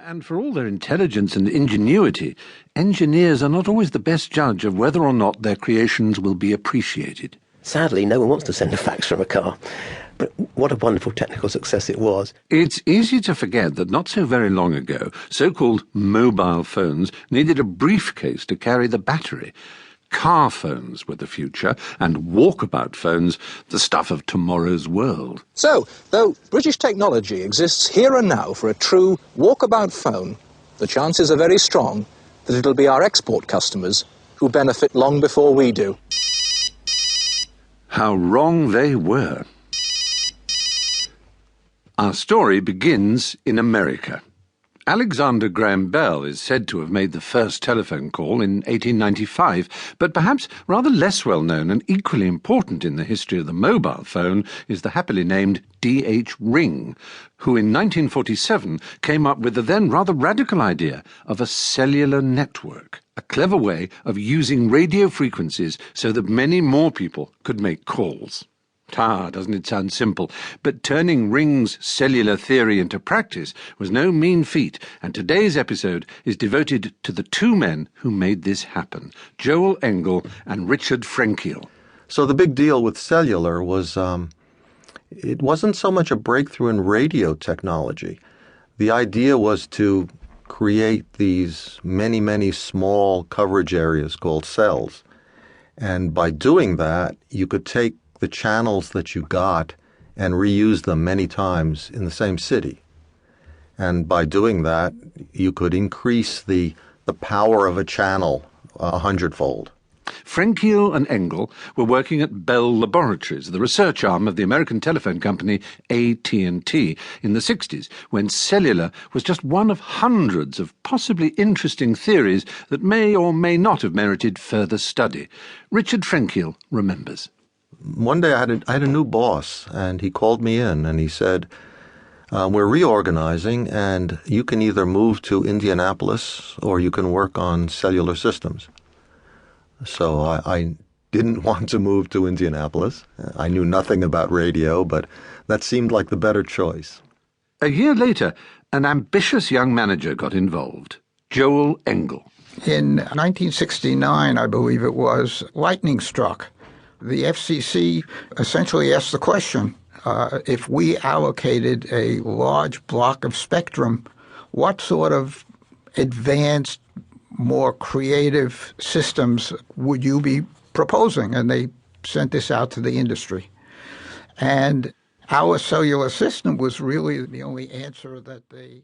And for all their intelligence and ingenuity, engineers are not always the best judge of whether or not their creations will be appreciated. Sadly, no one wants to send a fax from a car. But what a wonderful technical success it was. It's easy to forget that not so very long ago, so-called mobile phones needed a briefcase to carry the battery. Car phones were the future, and walkabout phones the stuff of tomorrow's world. So, though British technology exists here and now for a true walkabout phone, the chances are very strong that it'll be our export customers who benefit long before we do. How wrong they were. Our story begins in America. Alexander Graham Bell is said to have made the first telephone call in 1895, but perhaps rather less well known and equally important in the history of the mobile phone is the happily named D.H. Ring, who in 1947 came up with the then rather radical idea of a cellular network, a clever way of using radio frequencies so that many more people could make calls. Doesn't it sound simple? But turning Ring's cellular theory into practice was no mean feat, and today's episode is devoted to the two men who made this happen, Joel Engel and Richard Frenkiel. So the big deal with cellular was it wasn't so much a breakthrough in radio technology. The idea was to create these many, many small coverage areas called cells. And by doing that, you could take the channels that you got and reuse them many times in the same city. And by doing that, you could increase the power of a channel 100-fold. Frenkiel and Engel were working at Bell Laboratories, the research arm of the American telephone company AT&T, in the 60s, when cellular was just one of hundreds of possibly interesting theories that may or may not have merited further study. Richard Frenkiel remembers. One day I had a new boss, and he called me in and he said, we're reorganizing, and you can either move to Indianapolis or you can work on cellular systems. So I didn't want to move to Indianapolis. I knew nothing about radio, but that seemed like the better choice. A year later, an ambitious young manager got involved, Joel Engel. In 1969, I believe it was, lightning struck. The FCC essentially asked the question, if we allocated a large block of spectrum, what sort of advanced, more creative systems would you be proposing? And they sent this out to the industry. And our cellular system was really the only answer that they